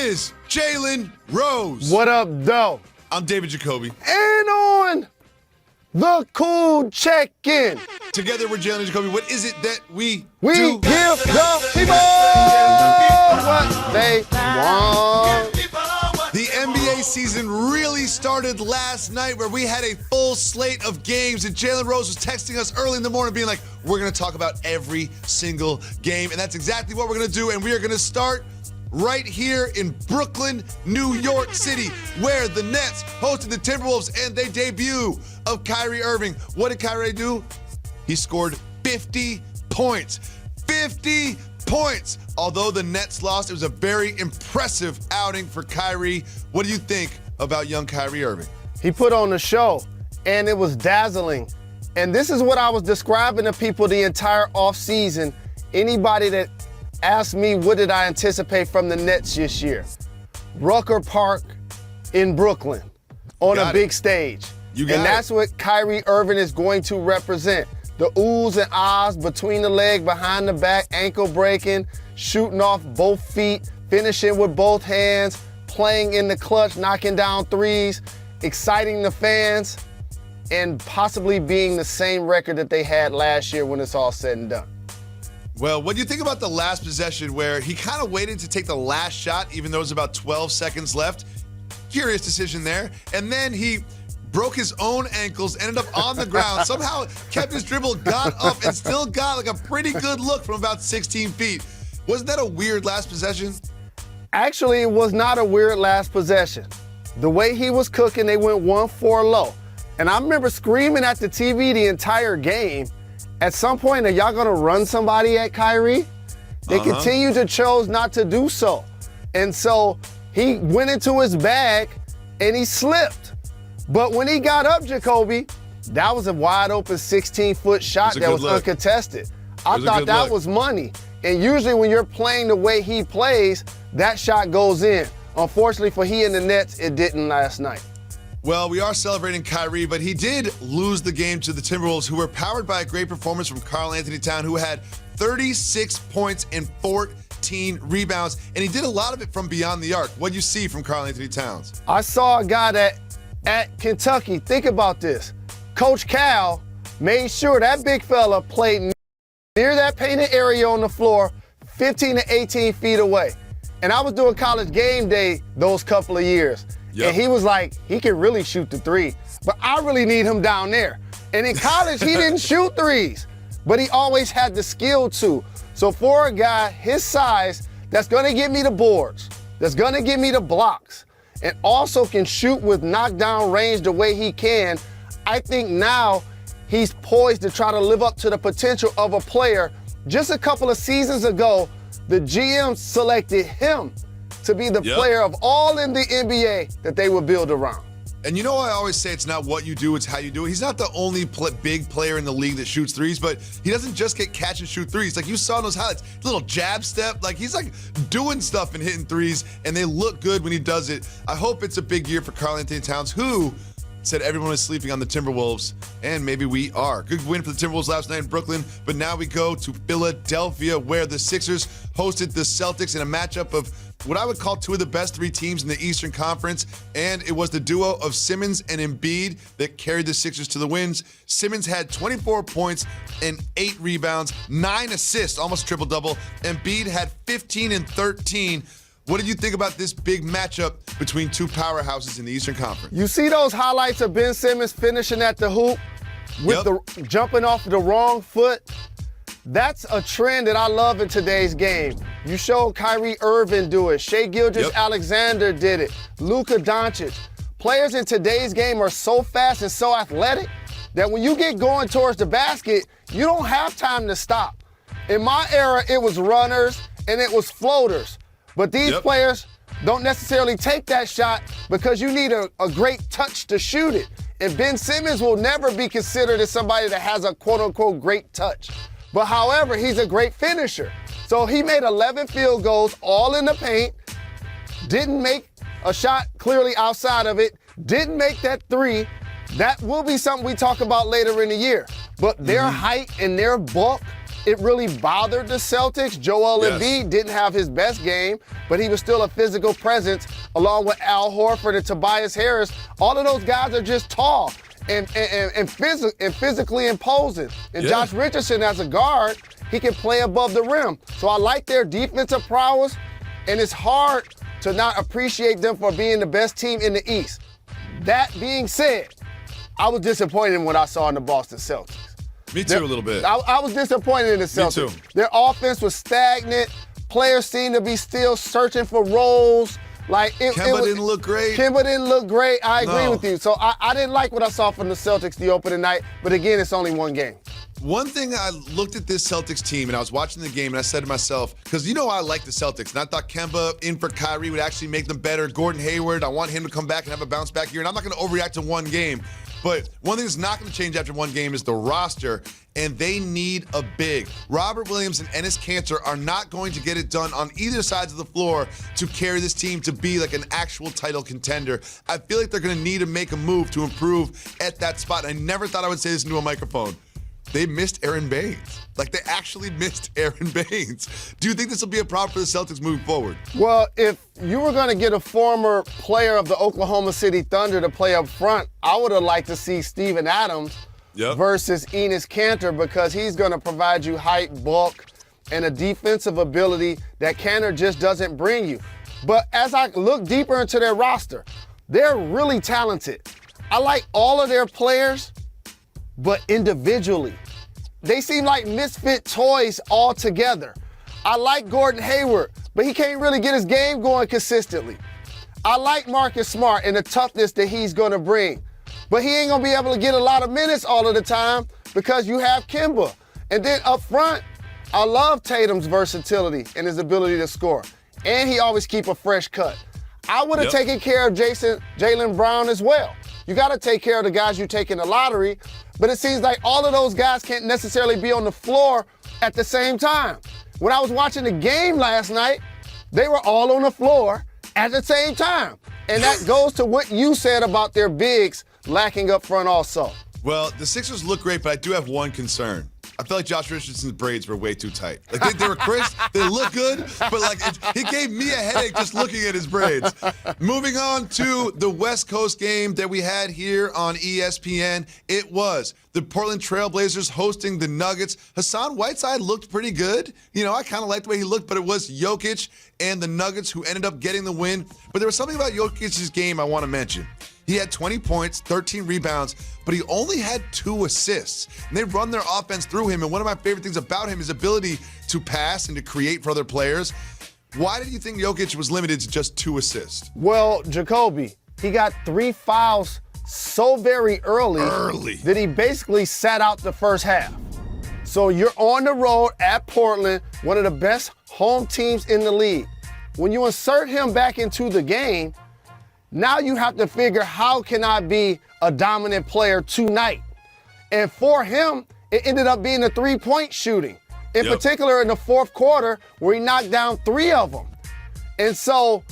is Jalen Rose. What up, though? I'm David Jacoby. And on the cool check-in. Together with Jalen Jacoby, what is it that we We do? give the people what they want. The NBA season really started last night where we had a full slate of games, and Jalen Rose was texting us early in the morning being like, we're going to talk about every single game, and that's exactly what we're going to do, and we are going to start right here in Brooklyn, New York City, where the Nets hosted the Timberwolves and they debut of Kyrie Irving. What did Kyrie do? He scored 50 points. 50 points. Although the Nets lost, it was a very impressive outing for Kyrie. What do you think about young Kyrie Irving? He put on the show, and it was dazzling. And this is what I was describing to people the entire offseason. Anybody that asked me what did I anticipate from the Nets this year? Rucker Park in Brooklyn on a big stage. And that's what Kyrie Irving is going to represent. The oohs and ahs between the leg, behind the back, ankle breaking, shooting off both feet, finishing with both hands, playing in the clutch, knocking down threes, exciting the fans, and possibly being the same record that they had last year when it's all said and done. Well, what do you think about the last possession where he kind of waited to take the last shot even though it was about 12 seconds left? Curious decision there. And then he broke his own ankles, ended up on the ground, somehow kept his dribble, got up, and still got like a pretty good look from about 16 feet. Wasn't that a weird last possession? Actually, it was not a weird last possession. The way he was cooking, they went 1-4 low. And I remember screaming at the TV the entire game, at some point, are y'all gonna run somebody at Kyrie? They continue to choose not to do so. And so he went into his bag and he slipped. But when he got up, Jacoby, that was a wide open 16-foot shot that was uncontested. I thought that was money. And usually when you're playing the way he plays, that shot goes in. Unfortunately for he and the Nets, it didn't last night. Well, we are celebrating Kyrie, but he did lose the game to the Timberwolves, who were powered by a great performance from Karl-Anthony Towns, who had 36 points and 14 rebounds, and he did a lot of it from beyond the arc. What do you see from Karl-Anthony Towns? I saw a guy that at Kentucky, think about this. Coach Cal made sure that big fella played near that painted area on the floor, 15 to 18 feet away. And I was doing college game day those couple of years. And he was like, he can really shoot the three, but I really need him down there. And in college, he didn't shoot threes, but he always had the skill to. So for a guy his size, that's gonna give me the boards, that's gonna give me the blocks, and also can shoot with knockdown range the way he can, I think now he's poised to try to live up to the potential of a player. Just a couple of seasons ago, the GM selected him to be the player of all in the NBA that they would build around. And you know, I always say it's not what you do, it's how you do it. He's not the only big player in the league that shoots threes, but he doesn't just get catch and shoot threes. Like you saw in those highlights, little jab step, like he's like doing stuff and hitting threes, and they look good when he does it. I hope it's a big year for Karl-Anthony Towns, who said everyone was sleeping on the Timberwolves, and maybe we are. Good win for the Timberwolves last night in Brooklyn, but now we go to Philadelphia, where the Sixers hosted the Celtics in a matchup of what I would call two of the best three teams in the Eastern Conference, and it was the duo of Simmons and Embiid that carried the Sixers to the wins. Simmons had 24 points and 8 rebounds, 9 assists, almost triple-double. Embiid had 15 and 13. What did you think about this big matchup between two powerhouses in the Eastern Conference? You see those highlights of Ben Simmons finishing at the hoop with the jumping off the wrong foot? That's a trend that I love in today's game. You showed Kyrie Irving do it. Shai Gilgeous-Alexander did it. Luka Doncic. Players in today's game are so fast and so athletic that when you get going towards the basket, you don't have time to stop. In my era, it was runners and it was floaters. But these players don't necessarily take that shot because you need a great touch to shoot it. And Ben Simmons will never be considered as somebody that has a quote-unquote great touch. But however, he's a great finisher. So he made 11 field goals, all in the paint, didn't make a shot clearly outside of it, didn't make that three. That will be something we talk about later in the year. But their height and their bulk it really bothered the Celtics. Joel Embiid didn't have his best game, but he was still a physical presence along with Al Horford and Tobias Harris. All of those guys are just tall and physically imposing. And Josh Richardson, as a guard, he can play above the rim. So I like their defensive prowess, and it's hard to not appreciate them for being the best team in the East. That being said, I was disappointed in what I saw in the Boston Celtics. Me too, a little bit. I was disappointed in the Celtics. Me too. Their offense was stagnant. Players seemed to be still searching for roles. Kemba didn't look great. Kemba didn't look great. I agree with you. So I didn't like what I saw from the Celtics the opening night. But again, it's only one game. One thing, I looked at this Celtics team, and I was watching the game, and I said to myself, because I like the Celtics, and I thought Kemba in for Kyrie would actually make them better. Gordon Hayward, I want him to come back and have a bounce back year, and I'm not going to overreact to one game. But one thing that's not going to change after one game is the roster, and they need a big. Robert Williams and Enes Kanter are not going to get it done on either sides of the floor to carry this team to be like an actual title contender. I feel like they're going to need to make a move to improve at that spot. I never thought I would say this into a microphone. They missed Aaron Baines. They actually missed Aaron Baines. Do you think this will be a problem for the Celtics moving forward? Well, if you were going to get a former player of the Oklahoma City Thunder to play up front, I would have liked to see Steven Adams versus Enes Kanter, because he's going to provide you height, bulk, and a defensive ability that Kanter just doesn't bring you. But as I look deeper into their roster, they're really talented. I like all of their players, but individually, they seem like misfit toys all together. I like Gordon Hayward, but he can't really get his game going consistently. I like Marcus Smart and the toughness that he's going to bring, but he ain't going to be able to get a lot of minutes all of the time because you have Kemba. And then up front, I love Tatum's versatility and his ability to score, and he always keep a fresh cut. I would have taken care of Jalen Brown as well. You got to take care of the guys you take in the lottery, but it seems like all of those guys can't necessarily be on the floor at the same time. When I was watching the game last night, they were all on the floor at the same time. And that goes to what you said about their bigs lacking up front also. Well, the Sixers look great, but I do have one concern. I feel like Josh Richardson's braids were way too tight. They were crisp, they look good, but it gave me a headache just looking at his braids. Moving on to the West Coast game that we had here on ESPN, it was the Portland Trail Blazers hosting the Nuggets. Hassan Whiteside looked pretty good. I kind of liked the way he looked, but it was Jokic and the Nuggets who ended up getting the win. But there was something about Jokic's game I want to mention. He had 20 points, 13 rebounds, but he only had 2 assists. And they run their offense through him. And one of my favorite things about him is ability to pass and to create for other players. Why did you think Jokic was limited to just 2 assists? Well, Jacoby, he got 3 fouls so very early that he basically sat out the first half. So you're on the road at Portland, one of the best home teams in the league. When you insert him back into the game, now you have to figure, how can I be a dominant player tonight? And for him, it ended up being the 3-point shooting, in particular in the fourth quarter where he knocked down 3 of them. And so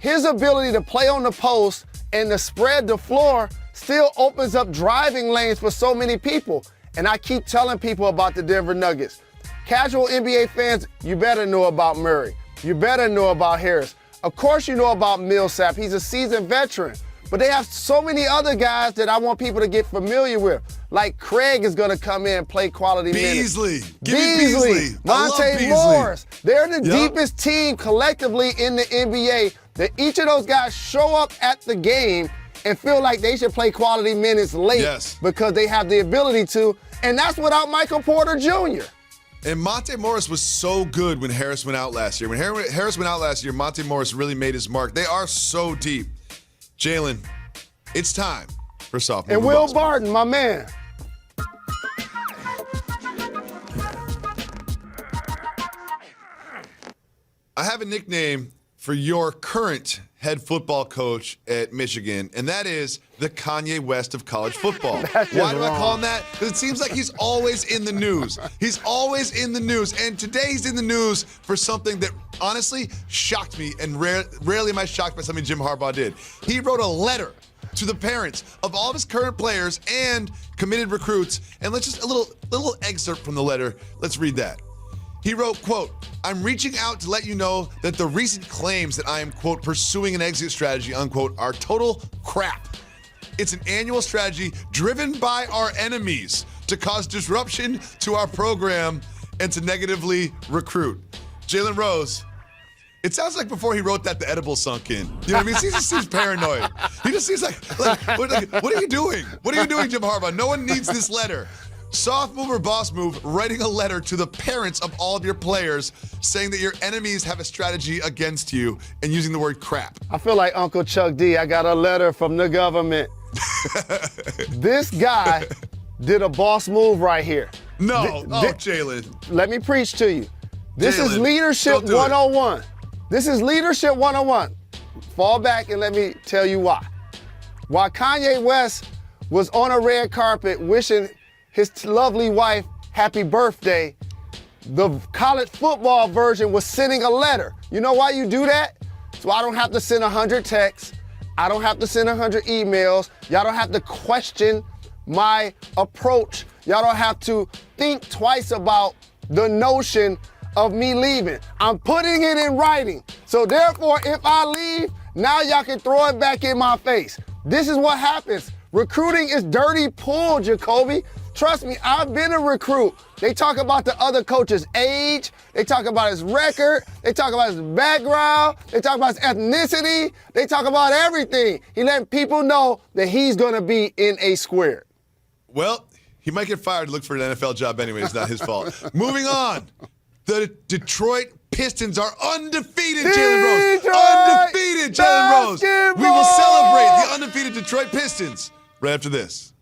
his ability to play on the post and to spread the floor still opens up driving lanes for so many people. And I keep telling people about the Denver Nuggets. Casual NBA fans, you better know about Murray. You better know about Harris. Of course you know about Millsap. He's a seasoned veteran. But they have so many other guys that I want people to get familiar with. Like Craig is going to come in and play quality minutes. Give me Beasley. Monte Morris. They're the deepest team collectively in the NBA. That each of those guys show up at the game and feel like they should play quality minutes late because they have the ability to. And that's without Michael Porter Jr. And Monte Morris was so good when Harris went out last year. When Harris went out last year, Monte Morris really made his mark. They are so deep. Jalen, it's time for sophomore. And Will Barton, my man. I have a nickname for your current head football coach at Michigan, and that is the Kanye West of college football. Why do I call him that? Because it seems like he's always in the news. He's always in the news, and today he's in the news for something that honestly shocked me, and rarely am I shocked by something Jim Harbaugh did. He wrote a letter to the parents of all of his current players and committed recruits. And let's just a little excerpt from the letter. Let's read that. He wrote, quote, "I'm reaching out to let you know that the recent claims that I am, quote, pursuing an exit strategy, unquote, are total crap. It's an annual strategy driven by our enemies to cause disruption to our program and to negatively recruit." Jalen Rose, it sounds like before he wrote that, the edible sunk in. You know what I mean? He just seems paranoid. He just seems like what are you doing? What are you doing, Jim Harbaugh? No one needs this letter. Soft move or boss move, writing a letter to the parents of all of your players saying that your enemies have a strategy against you and using the word crap. I feel like Uncle Chuck D. I got a letter from the government. This guy did a boss move right here. No. Jalen. Let me preach to you. This is leadership don't do 101. This is leadership 101. Fall back and let me tell you why. While Kanye West was on a red carpet wishing his lovely wife happy birthday, the college football version was sending a letter. You know why you do that? So I don't have to send 100 texts. I don't have to send 100 emails. Y'all don't have to question my approach. Y'all don't have to think twice about the notion of me leaving. I'm putting it in writing. So therefore, if I leave, now y'all can throw it back in my face. This is what happens. Recruiting is dirty pool, Jacoby. Trust me, I've been a recruit. They talk about the other coach's age. They talk about his record. They talk about his background. They talk about his ethnicity. They talk about everything. He let people know that he's going to be in a square. Well, he might get fired to look for an NFL job anyway. It's not his fault. Moving on. The Detroit Pistons are undefeated, Jalen Rose. Undefeated, Jalen Rose. We will celebrate the undefeated Detroit Pistons right after this.